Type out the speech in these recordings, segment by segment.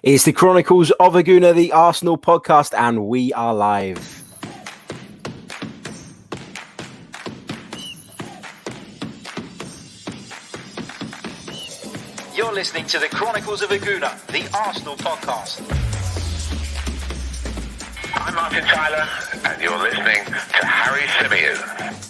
It's the Chronicles of a Gooner, the Arsenal podcast, and we are live. You're listening to the Chronicles of a Gooner, the Arsenal podcast. I'm Martin Tyler, and you're listening to Harry Symeou.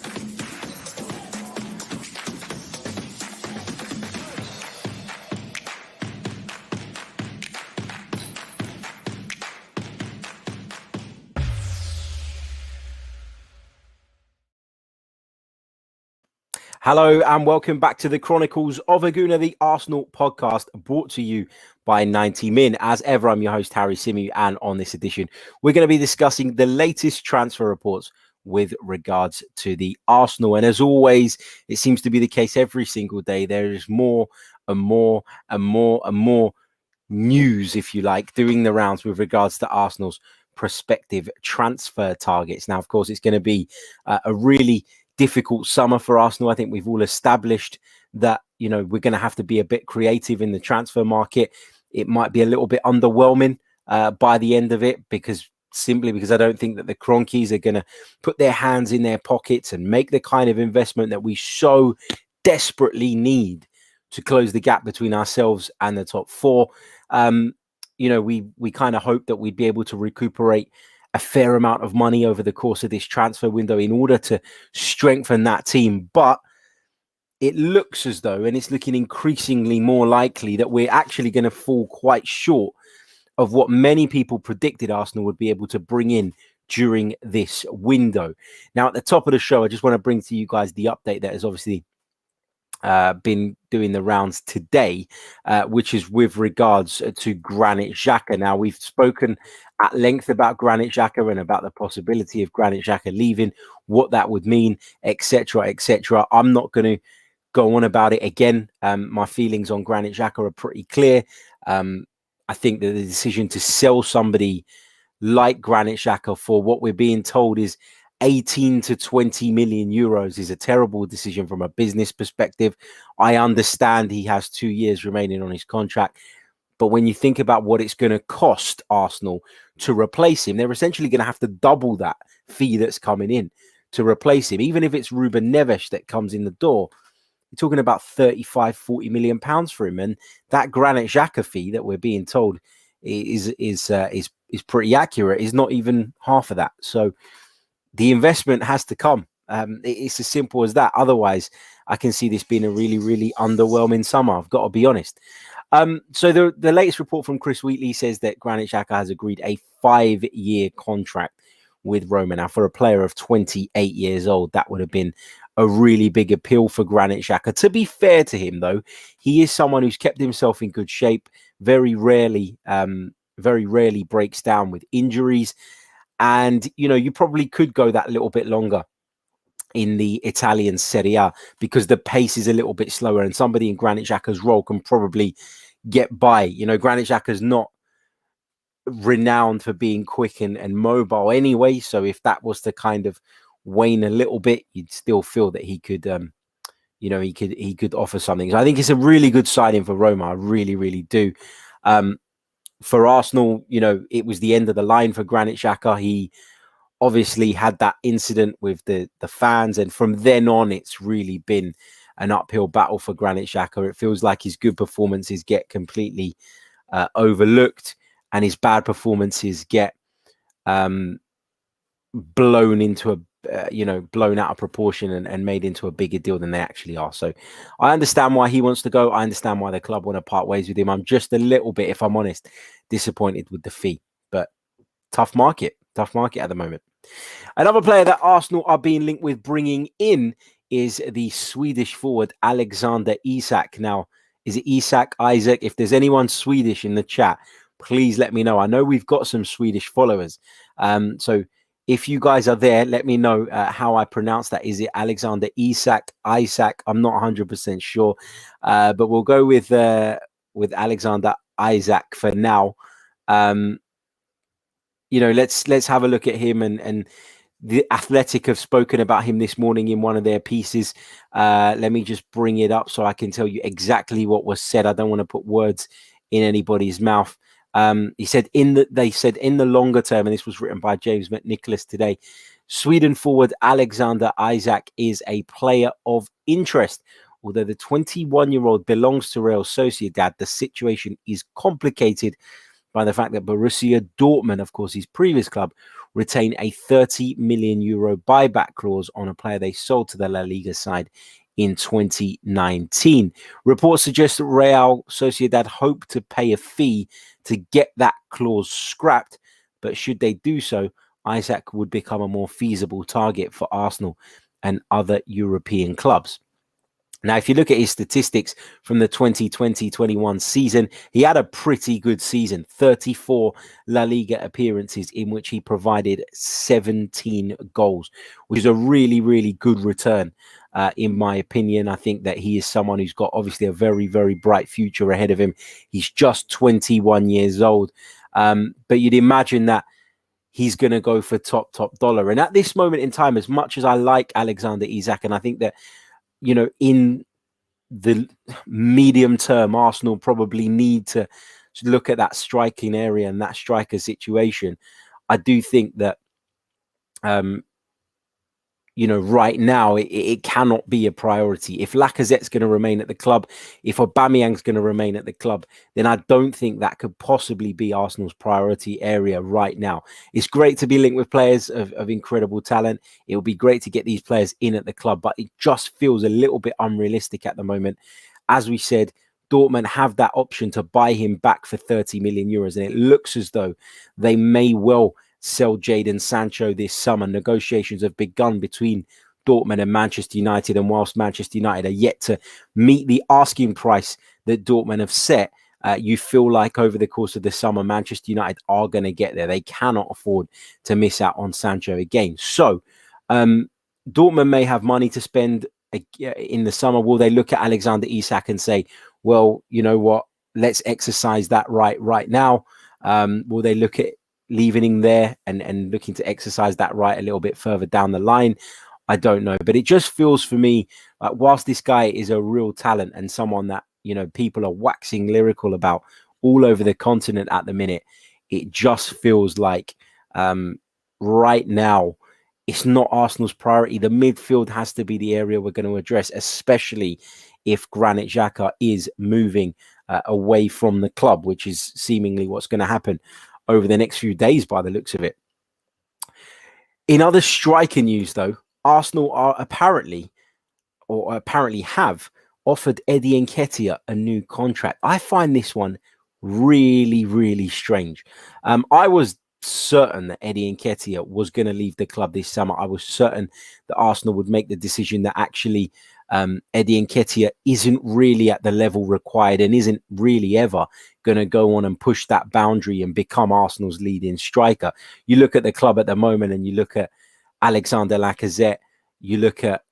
Hello and welcome back to the Chronicles of a Gooner, the Arsenal podcast, brought to you by 90 Min. As ever, I'm your host, Harry Symeou, and on this edition, we're going to be discussing the latest transfer reports with regards to the Arsenal. And as always, it seems to be the case every single day. There is more and more and more and more news, if you like, doing the rounds with regards to Arsenal's prospective transfer targets. Now, of course, it's going to be a really difficult summer for Arsenal. I think we've all established that, you know, we're going to have to be a bit creative in the transfer market. It might be a little bit underwhelming by the end of it, because I don't think that the Kroenkes are going to put their hands in their pockets and make the kind of investment that we so desperately need to close the gap between ourselves and the top four. You know, we kind of hope that we'd be able to recuperate a fair amount of money over the course of this transfer window in order to strengthen that team. But it looks as though, and it's looking increasingly more likely, that we're actually going to fall quite short of what many people predicted Arsenal would be able to bring in during this window. Now, at the top of the show, I just want to bring to you guys the update that has obviously been doing the rounds today, which is with regards to Granit Xhaka. Now, we've spoken at length about Granit Xhaka and about the possibility of Granit Xhaka leaving, what that would mean, etc., etc. I'm not going to go on about it again. My feelings on Granit Xhaka are pretty clear. I think that the decision to sell somebody like Granit Xhaka for what we're being told is 18 to 20 million euros is a terrible decision from a business perspective. I understand he has 2 years remaining on his contract, but when you think about what it's going to cost Arsenal to replace him, they're essentially going to have to double that fee that's coming in to replace him. Even if it's Ruben Neves that comes in the door, you're talking about 35, 40 million pounds for him. And that Granit Xhaka fee that we're being told is pretty accurate, is not even half of that. So the investment has to come. It's as simple as that. Otherwise, I can see this being a really, really underwhelming summer. I've got to be honest. So the latest report from Chris Wheatley says that Granit Xhaka has agreed a 5-year contract with Roma. Now, for a player of 28 years old, that would have been a really big appeal for Granit Xhaka. To be fair to him, though, he is someone who's kept himself in good shape. Very rarely breaks down with injuries. And, you know, you probably could go that little bit longer in the Italian Serie A because the pace is a little bit slower, and somebody in Granit Xhaka's role can probably get by. You know, Granit Xhaka's not renowned for being quick and mobile anyway. So if that was to kind of wane a little bit, you'd still feel that he could, he could offer something. So I think it's a really good signing for Roma. I really, really do. For Arsenal, you know, it was the end of the line for Granit Xhaka. He obviously had that incident with the fans, and from then on, it's really been an uphill battle for Granit Xhaka. It feels like his good performances get completely overlooked, and his bad performances get blown out of proportion and made into a bigger deal than they actually are. So I understand why he wants to go. I understand why the club want to part ways with him. I'm just a little bit, if I'm honest, disappointed with the fee, but tough market at the moment. Another player that Arsenal are being linked with bringing in is the Swedish forward Alexander Isak. Now, is it Isak, Isaac? If there's anyone Swedish in the chat, please let me know. I know we've got some Swedish followers. So if you guys are there, let me know how I pronounce that. Is it Alexander Isak, Isaac? I'm not 100% sure, but we'll go with Alexander Isak for now. You know, let's have a look at him, and the Athletic have spoken about him this morning in one of their pieces. Let me just bring it up so I can tell you exactly what was said. I don't want to put words in anybody's mouth. They said in the longer term, and this was written by James McNicholas today, Sweden forward Alexander Isak is a player of interest. Although the 21-year-old belongs to Real Sociedad, the situation is complicated by the fact that Borussia Dortmund, of course, his previous club, retain a 30 million euro buyback clause on a player they sold to the La Liga side in 2019. Reports suggest that Real Sociedad hope to pay a fee to get that clause scrapped, but should they do so, Isak would become a more feasible target for Arsenal and other European clubs. Now, if you look at his statistics from the 2020-21 season, he had a pretty good season, 34 La Liga appearances in which he provided 17 goals, which is a really, really good return. In my opinion, I think that he is someone who's got obviously a very, very bright future ahead of him. He's just 21 years old. But you'd imagine that he's going to go for top dollar. And at this moment in time, as much as I like Alexander Isak, and I think that, you know, in the medium term, Arsenal probably need to look at that striking area and that striker situation. I do think that, you know, right now it cannot be a priority. If Lacazette's going to remain at the club, if Aubameyang's going to remain at the club, then I don't think that could possibly be Arsenal's priority area right now. It's great to be linked with players of incredible talent. It would be great to get these players in at the club, but it just feels a little bit unrealistic at the moment. As we said, Dortmund have that option to buy him back for 30 million euros, and it looks as though they may well sell Jadon Sancho this summer. Negotiations have begun between Dortmund and Manchester United, and whilst Manchester United are yet to meet the asking price that Dortmund have set, you feel like over the course of the summer, Manchester United are going to get there. They cannot afford to miss out on Sancho again. So Dortmund may have money to spend in the summer. Will they look at Alexander Isak and say, well, you know what, let's exercise that right now? Will they look at leaving him there and looking to exercise that right a little bit further down the line? I don't know, but it just feels for me like whilst this guy is a real talent and someone that, you know, people are waxing lyrical about all over the continent at the minute, it just feels like right now it's not Arsenal's priority. The midfield has to be the area we're going to address, especially if Granit Xhaka is moving away from the club, which is seemingly what's going to happen over the next few days by the looks of it. In other striker news, though, Arsenal are apparently have offered Eddie Nketiah a new contract. I find this one really, really strange. I was certain that Eddie Nketiah was going to leave the club this summer. I was certain that Arsenal would make the decision that actually Eddie Nketiah isn't really at the level required and isn't really ever going to go on and push that boundary and become Arsenal's leading striker. You look at the club at the moment and you look at Alexander Lacazette, you look at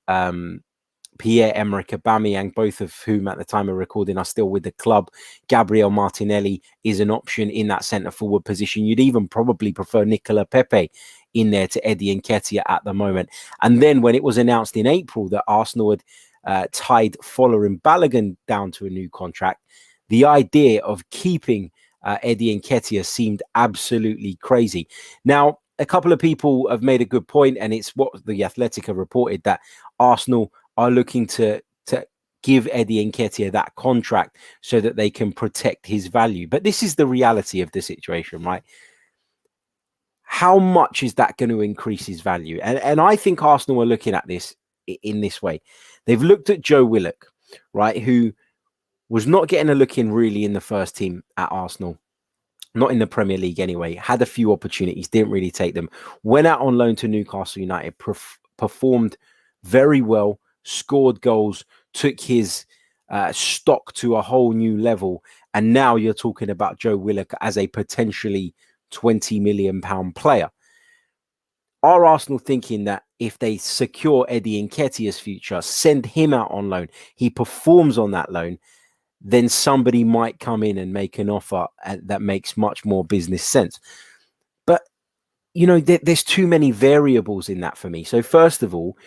Pierre-Emerick Aubameyang, both of whom at the time of recording are still with the club. Gabriel Martinelli is an option in that centre-forward position. You'd even probably prefer Nicola Pepe in there to Eddie Nketiah at the moment. And then when it was announced in April that Arsenal had tied Folarin Balogun down to a new contract, the idea of keeping Eddie Nketiah seemed absolutely crazy. Now, a couple of people have made a good point, and it's what the Athletic have reported, that Arsenal are looking to give Eddie Nketiah that contract so that they can protect his value. But this is the reality of the situation, right? How much is that going to increase his value? And I think Arsenal are looking at this in this way. They've looked at Joe Willock, right, who was not getting a look in really in the first team at Arsenal. Not in the Premier League anyway. Had a few opportunities, didn't really take them. Went out on loan to Newcastle United, performed very well, scored goals, took his stock to a whole new level. And now you're talking about Joe Willock as a potentially £20 million player. Are Arsenal thinking that if they secure Eddie Nketiah's future, send him out on loan, he performs on that loan, then somebody might come in and make an offer that makes much more business sense? But, you know, there's too many variables in that for me. So first of all,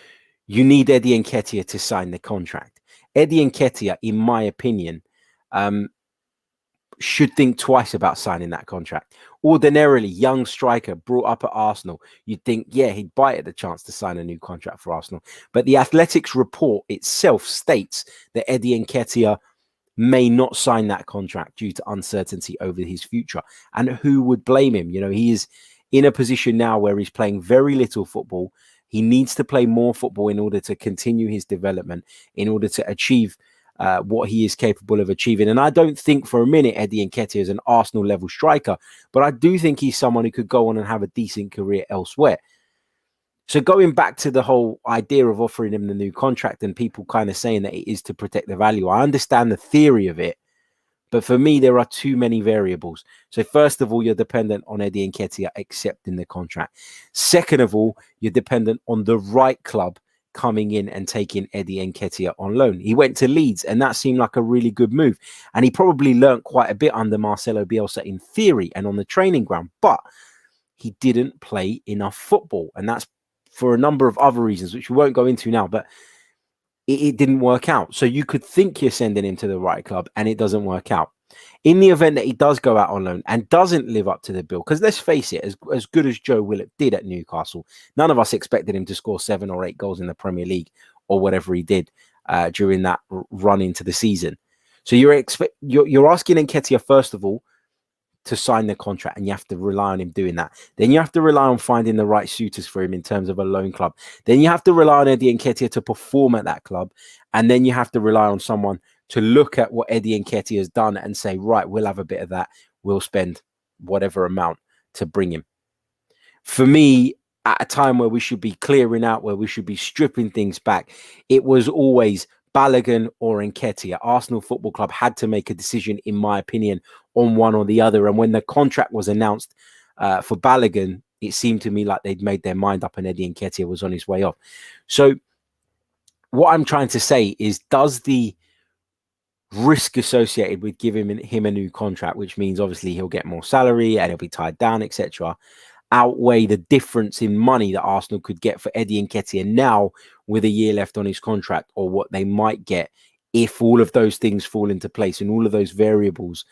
you need Eddie Nketiah to sign the contract. Eddie Nketiah, in my opinion, should think twice about signing that contract. Ordinarily, young striker brought up at Arsenal, you'd think, yeah, he'd bite at the chance to sign a new contract for Arsenal. But the Athletics report itself states that Eddie Nketiah may not sign that contract due to uncertainty over his future. And who would blame him? You know, he is in a position now where he's playing very little football. He needs to play more football in order to continue his development, in order to achieve what he is capable of achieving. And I don't think for a minute Eddie Nketiah is an Arsenal level striker, but I do think he's someone who could go on and have a decent career elsewhere. So going back to the whole idea of offering him the new contract and people kind of saying that it is to protect the value, I understand the theory of it, but for me, there are too many variables. So first of all, you're dependent on Eddie Nketiah accepting the contract. Second of all, you're dependent on the right club coming in and taking Eddie Nketiah on loan. He went to Leeds and that seemed like a really good move. And he probably learnt quite a bit under Marcelo Bielsa in theory and on the training ground, but he didn't play enough football. And that's for a number of other reasons, which we won't go into now, but it didn't work out. So you could think you're sending him to the right club and it doesn't work out. In the event that he does go out on loan and doesn't live up to the bill, because let's face it, as good as Joe Willock did at Newcastle, none of us expected him to score 7 or 8 goals in the Premier League or whatever he did during that run into the season. So you're asking Nketiah, first of all, to sign the contract, and you have to rely on him doing that. Then you have to rely on finding the right suitors for him in terms of a loan club. Then you have to rely on Eddie Nketiah to perform at that club. And then you have to rely on someone to look at what Eddie Nketiah has done and say, right, we'll have a bit of that. We'll spend whatever amount to bring him. For me, at a time where we should be clearing out, where we should be stripping things back, it was always Balogun or Nketiah. Arsenal Football Club had to make a decision, in my opinion, on one or the other. And when the contract was announced for Balogun, it seemed to me like they'd made their mind up and Eddie Nketiah was on his way off. So what I'm trying to say is, does the risk associated with giving him a new contract, which means obviously he'll get more salary and he'll be tied down, etc., outweigh the difference in money that Arsenal could get for Eddie Nketiah now with a year left on his contract, or what they might get if all of those things fall into place and all of those variables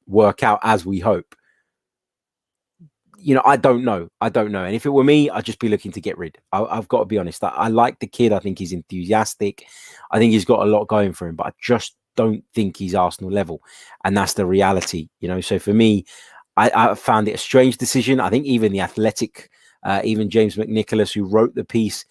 work out as we hope? You know, I don't know. And if it were me, I'd just be looking to get rid. I've got to be honest. I like the kid. I think he's enthusiastic. I think he's got a lot going for him, but I just don't think he's Arsenal level. And that's the reality, you know. So for me, I found it a strange decision. I think even The Athletic, even James McNicholas, who wrote the piece,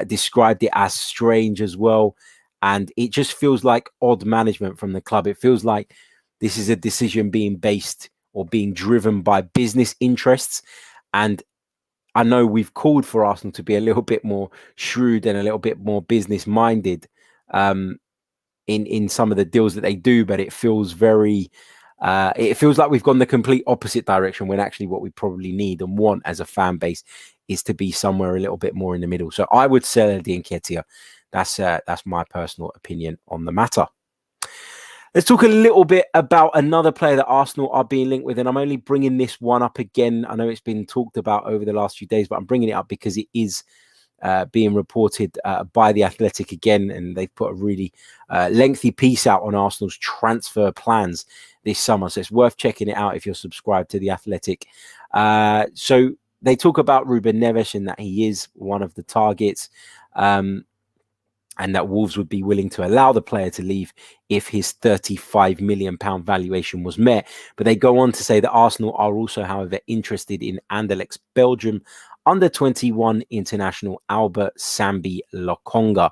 described it as strange as well. And it just feels like odd management from the club. It feels like this is a decision being based or being driven by business interests. And I know we've called for Arsenal to be a little bit more shrewd and a little bit more business minded in some of the deals that they do, but it feels very it feels like we've gone the complete opposite direction, when actually what we probably need and want as a fan base is to be somewhere a little bit more in the middle. So I would sell Eddie Nketiah. That's my personal opinion on the matter. Let's talk a little bit about another player that Arsenal are being linked with, and I'm only bringing this one up again. I know it's been talked about over the last few days, but I'm bringing it up because it is being reported by The Athletic again, and they've put a really lengthy piece out on Arsenal's transfer plans this summer. So it's worth checking it out if you're subscribed to The Athletic. So they talk about Ruben Neves and that he is one of the targets, and that Wolves would be willing to allow the player to leave if his £35 million valuation was met. But they go on to say that Arsenal are also, however, interested in Anderlecht's Belgium under-21 international Albert Sambi Lokonga.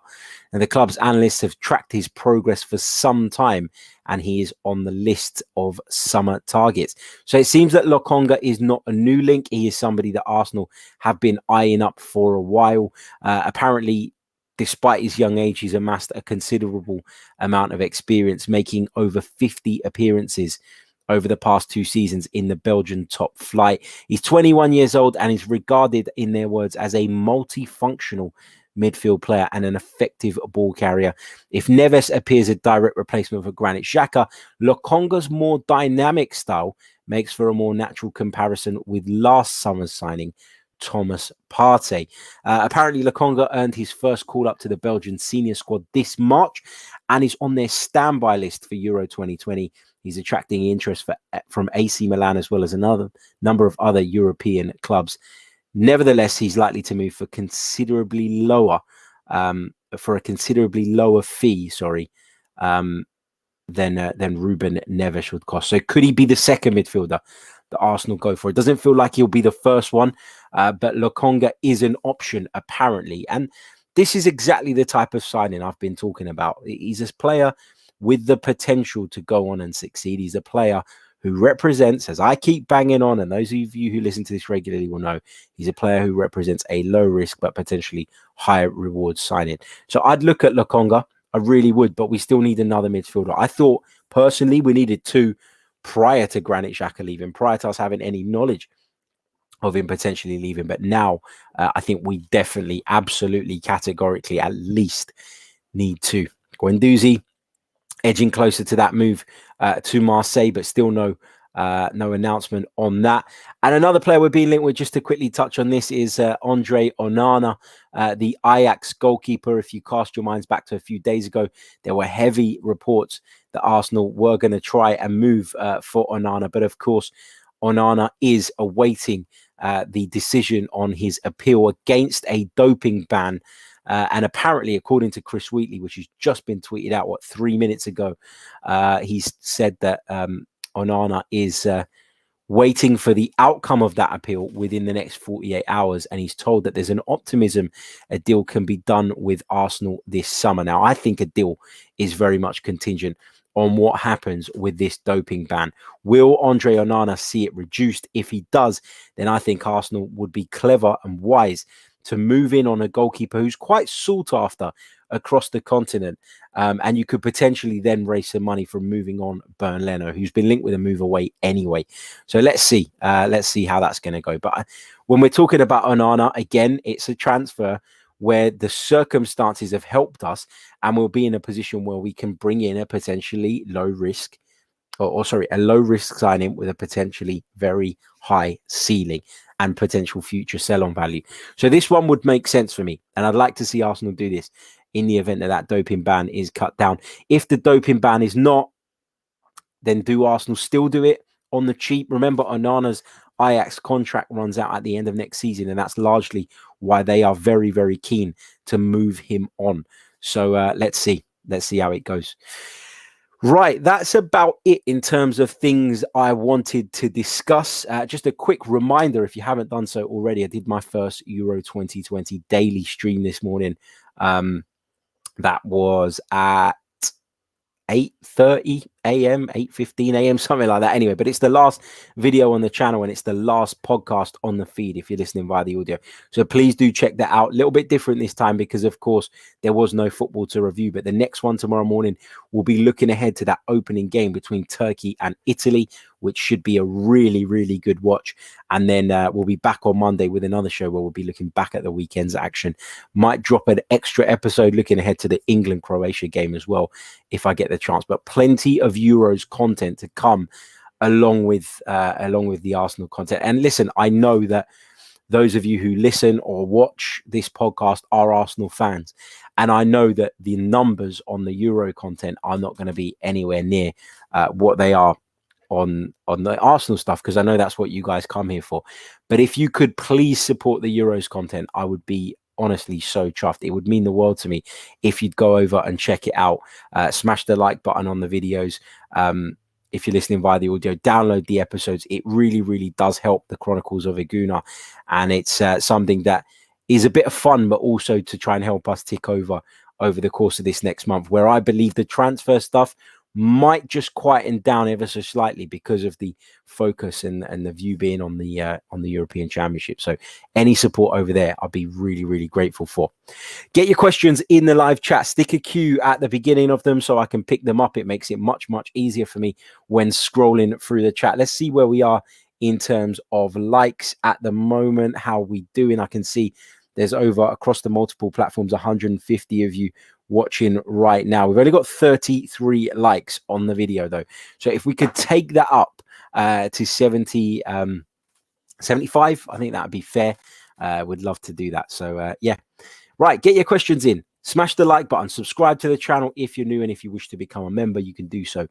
And the club's analysts have tracked his progress for some time, and he is on the list of summer targets. So it seems that Lokonga is not a new link. He is somebody that Arsenal have been eyeing up for a while. Apparently, despite his young age, he's amassed a considerable amount of experience, making over 50 appearances over the past 2 seasons in the Belgian top flight. He's 21 years old and is regarded, in their words, as a multifunctional midfield player and an effective ball carrier. If Neves appears a direct replacement for Granit Xhaka, Lokonga's more dynamic style makes for a more natural comparison with last summer's signing, Thomas Partey. Apparently, Lokonga earned his first call up to the Belgian senior squad this March and is on their standby list for Euro 2020 He's attracting interest from AC Milan as well as another number of other European clubs. Nevertheless, he's likely to move for considerably lower, fee. Than Ruben Neves would cost. So could he be the second midfielder that Arsenal go for? It doesn't feel like he'll be the first one, but Lokonga is an option apparently. And this is exactly the type of signing I've been talking about. He's a player with the potential to go on and succeed. He's a player who represents, as I keep banging on, and those of you who listen to this regularly will know, he's a player who represents a low risk but potentially high reward signing. So I'd look at Lokonga. I really would, but we still need another midfielder. I thought personally we needed two prior to Granit Xhaka leaving, prior to us having any knowledge of him potentially leaving. But now I think we definitely, absolutely, categorically at least need two. Guendouzi edging closer to that move to Marseille, but still no announcement on that. And another player we're being linked with, just to quickly touch on this, is Andre Onana, the Ajax goalkeeper. If you cast your minds back to a few days ago, there were heavy reports that Arsenal were going to try and move for Onana. But of course, Onana is awaiting the decision on his appeal against a doping ban. And apparently, according to Chris Wheatley, which has just been tweeted out, 3 minutes ago, he's said that Onana is waiting for the outcome of that appeal within the next 48 hours. And he's told that there's an optimism a deal can be done with Arsenal this summer. Now, I think a deal is very much contingent on what happens with this doping ban. Will Andre Onana see it reduced? If he does, then I think Arsenal would be clever and wise to move in on a goalkeeper who's quite sought after across the continent. And you could potentially then raise some money from moving on Bernd Leno, who's been linked with a move away anyway. So let's see how that's going to go. But when we're talking about Onana, again, it's a transfer where the circumstances have helped us, and we'll be in a position where we can bring in a potentially low risk, a low risk signing with a potentially very high ceiling and potential future sell-on value. So this one would make sense for me. And I'd like to see Arsenal do this in the event that doping ban is cut down. If the doping ban is not, then do Arsenal still do it on the cheap? Remember, Onana's Ajax contract runs out at the end of next season, and that's largely why they are very, very keen to move him on. So let's see how it goes. Right, that's about it in terms of things I wanted to discuss. Just a quick reminder, if you haven't done so already, I did my first Euro 2020 daily stream this morning. That was at 8:30 a.m., 8:15 a.m., something like that. Anyway, but it's the last video on the channel and it's the last podcast on the feed if you're listening via the audio. So please do check that out. A little bit different this time because, of course, there was no football to review. But the next one tomorrow morning, we'll be looking ahead to that opening game between Turkey and Italy, which should be a really, really good watch. And then we'll be back on Monday with another show where we'll be looking back at the weekend's action. Might drop an extra episode looking ahead to the England-Croatia game as well, if I get the chance. But plenty of Euros content to come along with the Arsenal content. And listen, I know that those of you who listen or watch this podcast are Arsenal fans. And I know that the numbers on the Euro content are not going to be anywhere near what they are on the Arsenal stuff, because I know that's what you guys come here for. But if you could please support the Euros content, I would be honestly so chuffed. It would mean the world to me if you'd go over and check it out. Smash the like button on the videos. If you're listening via the audio, download the episodes. It really, really does help the Chronicles of a Gooner. And it's something that is a bit of fun, but also to try and help us tick over the course of this next month, where I believe the transfer stuff might just quieten down ever so slightly because of the focus and the view being on the European Championship. So any support over there, I'll be really, really grateful for. Get your questions in the live chat. Stick a queue at the beginning of them so I can pick them up. It makes it much, much easier for me when scrolling through the chat. Let's see where we are in terms of likes at the moment. How we doing? I can see there's over across the multiple platforms 150 of you watching right now. We've only got 33 likes on the video though, so if we could take that up to 75, I think that would be fair. Would love to do that. So yeah, right, get your questions in. Smash the like button, subscribe to the channel if you're new, and if you wish to become a member, you can do so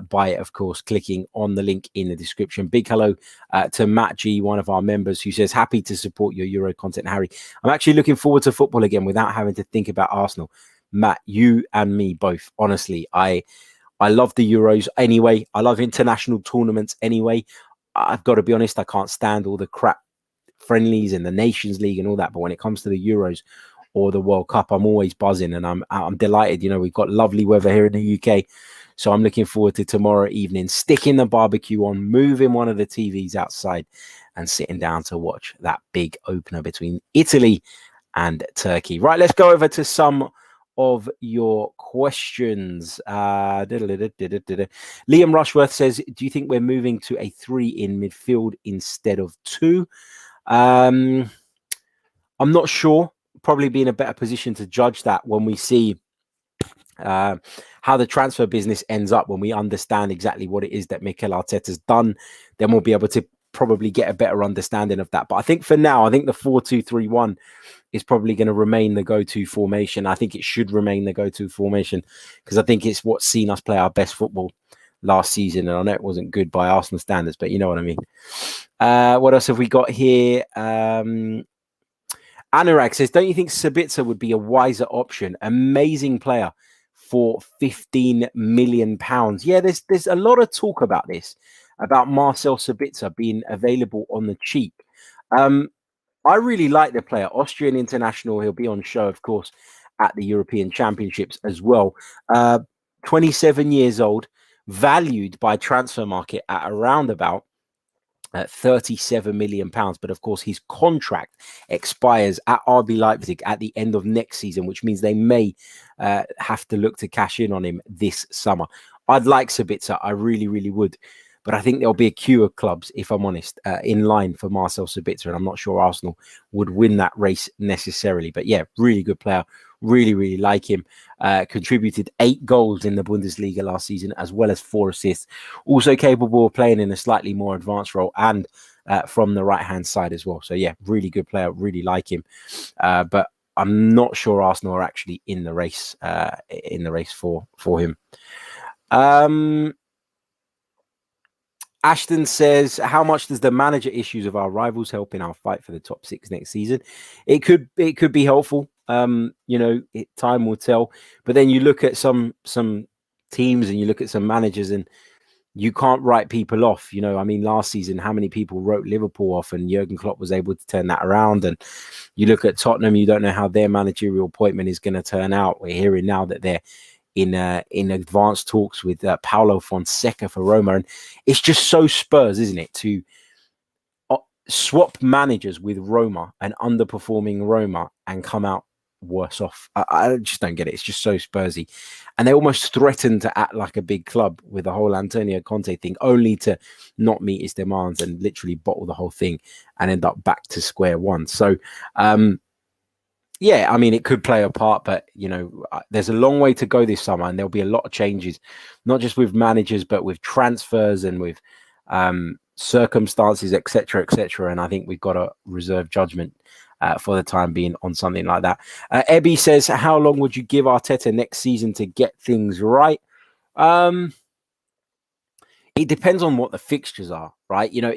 by, of course, clicking on the link in the description. Big hello to Matt G, one of our members, who says, happy to support your Euro content, Harry. I'm actually looking forward to football again without having to think about Arsenal. Matt, you and me both. Honestly, I love the Euros anyway. I love international tournaments anyway. I've got to be honest, I can't stand all the crap friendlies and the Nations League and all that. But when it comes to the Euros or the World Cup, I'm always buzzing, and I'm delighted. You know, we've got lovely weather here in the UK, so I'm looking forward to tomorrow evening, sticking the barbecue on, moving one of the TVs outside, and sitting down to watch that big opener between Italy and Turkey. Right, let's go over to some of your questions. Liam Rushworth says, do you think we're moving to a 3 in midfield instead of 2? I'm not sure. Probably be in a better position to judge that when we see how the transfer business ends up, when we understand exactly what it is that Mikel Arteta's done. Then we'll be able to probably get a better understanding of that. But I think for now, I think the 4-2-3-1 is probably going to remain the go-to formation. I think it should remain the go-to formation because I think it's what's seen us play our best football last season. And I know it wasn't good by Arsenal standards, but you know what I mean. What else have we got here? Anurag says, don't you think Sabitzer would be a wiser option? Amazing player for £15 million. Yeah, there's a lot of talk about this, about Marcel Sabitzer being available on the cheap. I really like the player. Austrian international. He'll be on show, of course, at the European Championships as well. 27 years old, valued by Transfer Market at around about £37 million. But of course, his contract expires at RB Leipzig at the end of next season, which means they may have to look to cash in on him this summer. I'd like Sabitzer. I really, really would. But I think there'll be a queue of clubs, if I'm honest, in line for Marcel Sabitzer. And I'm not sure Arsenal would win that race necessarily. But yeah, really good player. Really, really like him. Contributed 8 goals in the Bundesliga last season, as well as 4 assists. Also capable of playing in a slightly more advanced role and from the right-hand side as well. So yeah, really good player. Really like him. But I'm not sure Arsenal are actually in the race for him. Ashton says, how much does the manager issues of our rivals help in our fight for the top 6 next season? It could be helpful. You know, time will tell. But then you look at some teams and you look at some managers, and you can't write people off. You know, I mean, last season, how many people wrote Liverpool off, and Jurgen Klopp was able to turn that around. And you look at Tottenham, you don't know how their managerial appointment is going to turn out. We're hearing now that they're in advanced talks with Paulo Fonseca for Roma. And it's just so Spurs, isn't it, to swap managers with Roma, an underperforming Roma, and come out worse off. I just don't get it. It's just so Spursy. And they almost threaten to act like a big club with the whole Antonio Conte thing, only to not meet his demands and literally bottle the whole thing and end up back to square one. So, yeah, I mean, it could play a part, but, you know, there's a long way to go this summer, and there'll be a lot of changes, not just with managers, but with transfers and with circumstances, etc., etc. And I think we've got to reserve judgment for the time being on something like that. Ebby says, how long would you give Arteta next season to get things right? It depends on what the fixtures are, right? You know,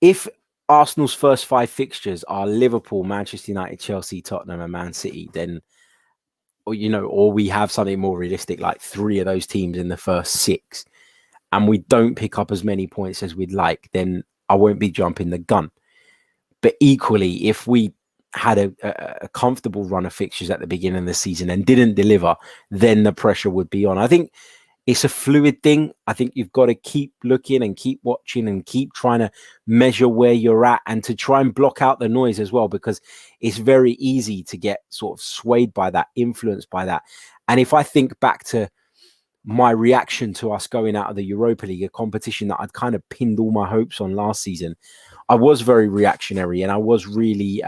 if Arsenal's first 5 fixtures are Liverpool, Manchester United, Chelsea, Tottenham, and Man City, then, or we have something more realistic, like 3 of those teams in the first 6, and we don't pick up as many points as we'd like, then I won't be jumping the gun. But equally, if we had a comfortable run of fixtures at the beginning of the season and didn't deliver, then the pressure would be on. I think it's a fluid thing. I think you've got to keep looking and keep watching and keep trying to measure where you're at, and to try and block out the noise as well, because it's very easy to get sort of swayed by that, influenced by that. And if I think back to my reaction to us going out of the Europa League, a competition that I'd kind of pinned all my hopes on last season, I was very reactionary, and I was really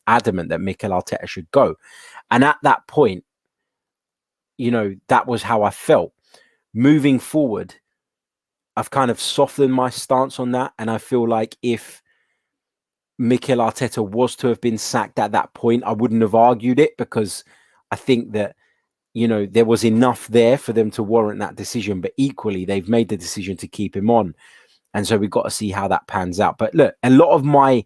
adamant that Mikel Arteta should go. And at that point, you know, that was how I felt. Moving forward, I've kind of softened my stance on that. And I feel like if Mikel Arteta was to have been sacked at that point, I wouldn't have argued it, because I think that, there was enough there for them to warrant that decision, but equally they've made the decision to keep him on. And so we've got to see how that pans out. But look, a lot of my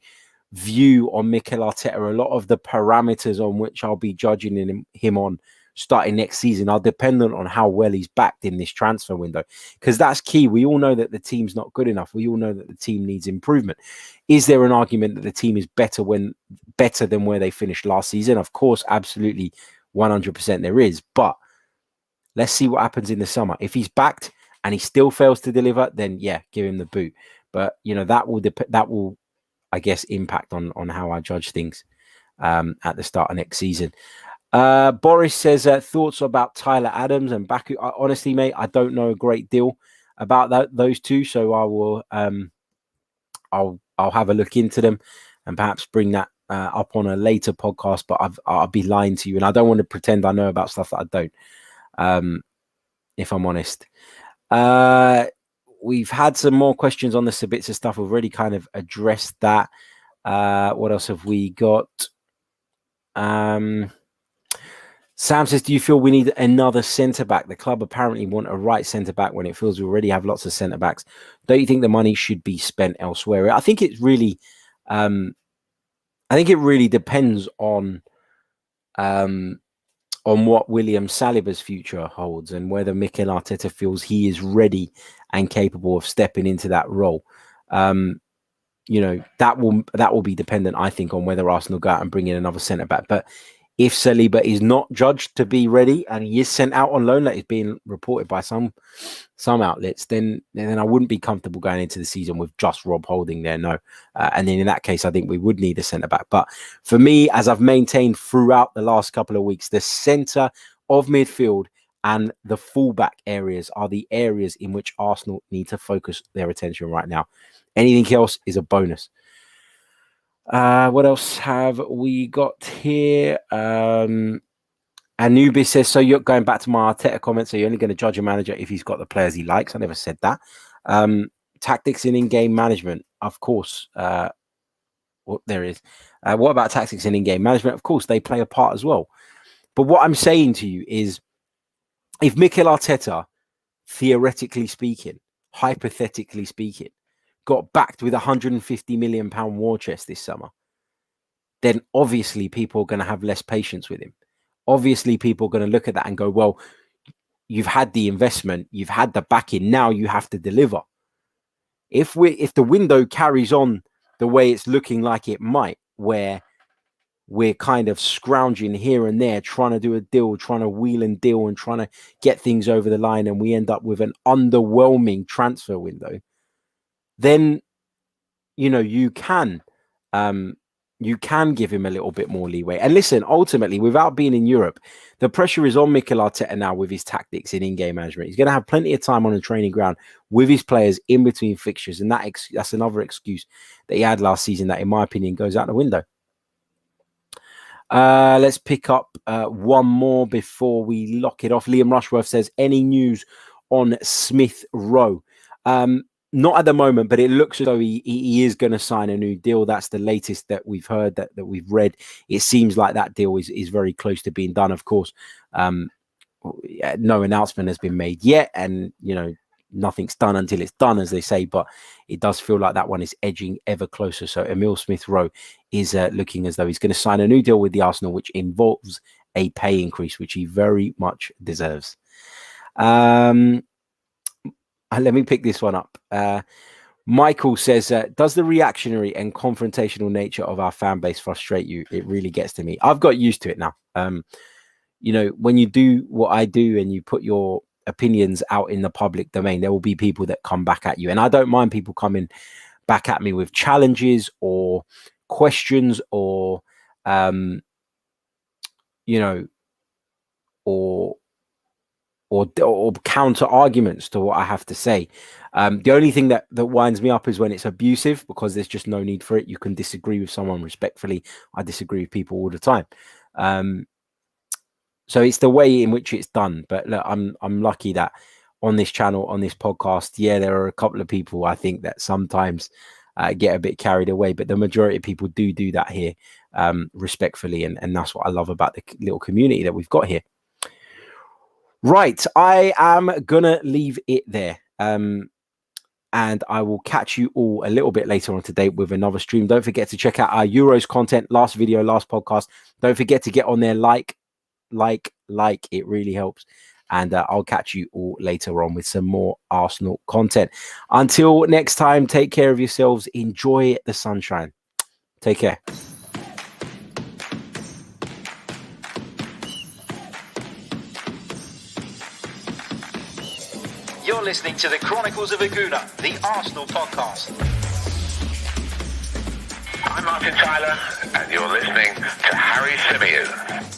view on Mikel Arteta, a lot of the parameters on which I'll be judging him on starting next season are dependent on how well he's backed in this transfer window, because that's key. We all know that the team's not good enough. We all know that the team needs improvement. Is there an argument that the team is better than where they finished last season? Of course, absolutely, 100% there is. But let's see what happens in the summer. If he's backed and he still fails to deliver, then yeah, give him the boot. But that will, I guess, impact on how I judge things at the start of next season. Boris says thoughts about Tyler Adams and Baku. Honestly, mate, I don't know a great deal about those two, so I will I'll have a look into them and perhaps bring that up on a later podcast. But I'll be lying to you, and I don't want to pretend I know about stuff that I don't. If I'm honest, we've had some more questions on the Sabitzer stuff. We've already kind of addressed that. What else have we got? Sam says, do you feel we need another centre-back? The club apparently want a right centre-back when it feels we already have lots of centre-backs. Don't you think the money should be spent elsewhere? I think it really depends on what William Saliba's future holds and whether Mikel Arteta feels he is ready and capable of stepping into that role. That will be dependent, I think, on whether Arsenal go out and bring in another centre-back. But if Saliba is not judged to be ready and he is sent out on loan, like is being reported by some outlets, then I wouldn't be comfortable going into the season with just Rob Holding there. No. And then in that case, I think we would need a centre-back. But for me, as I've maintained throughout the last couple of weeks, the centre of midfield and the fullback areas are the areas in which Arsenal need to focus their attention right now. Anything else is a bonus. What else have we got here? Anubis says, so you're going back to my Arteta comment, so you're only going to judge a manager if he's got the players he likes. I never said that. Tactics and in-game management, of course. There is. What about tactics and in-game management? Of course, they play a part as well. But what I'm saying to you is, if Mikel Arteta, theoretically speaking, hypothetically speaking, got backed with £150 million war chest this summer, then obviously people are going to have less patience with him. Obviously, people are going to look at that and go, well, you've had the investment, you've had the backing, now you have to deliver. If the window carries on the way it's looking like it might, where we're kind of scrounging here and there, trying to do a deal, trying to wheel and deal and trying to get things over the line, and we end up with an underwhelming transfer window, then, you can give him a little bit more leeway. And listen, ultimately, without being in Europe, the pressure is on Mikel Arteta now with his tactics in in-game management. He's going to have plenty of time on the training ground with his players in between fixtures. And that's another excuse that he had last season that, in my opinion, goes out the window. Let's pick up one more before we lock it off. Liam Rushworth says, any news on Smith Rowe? Not at the moment, but it looks as though he is going to sign a new deal. That's the latest that we've heard, that we've read. It seems like that deal is very close to being done. Of course, no announcement has been made yet, and nothing's done until it's done, as they say. But it does feel like that one is edging ever closer. So Emile Smith-Rowe is looking as though he's going to sign a new deal with the Arsenal, which involves a pay increase, which he very much deserves. Let me pick this one up. Michael says, does the reactionary and confrontational nature of our fan base frustrate you? It really gets to me. I've got used to it now. When you do what I do and you put your opinions out in the public domain, there will be people that come back at you. And I don't mind people coming back at me with challenges or questions or, or counter arguments to what I have to say. The only thing that winds me up is when it's abusive, because there's just no need for it. You can disagree with someone respectfully. I disagree with people all the time. So it's the way in which it's done. But look, I'm lucky that on this channel, on this podcast, there are a couple of people I think that sometimes get a bit carried away. But the majority of people do that here respectfully. And that's what I love about the little community that we've got here. Right. I am going to leave it there. And I will catch you all a little bit later on today with another stream. Don't forget to check out our Euros content, last video, last podcast. Don't forget to get on there, like. It really helps. And I'll catch you all later on with some more Arsenal content. Until next time, take care of yourselves. Enjoy the sunshine. Take care. You're listening to the Chronicles of a Gooner, the Arsenal podcast. I'm Martin Tyler, and you're listening to Harry Symeou.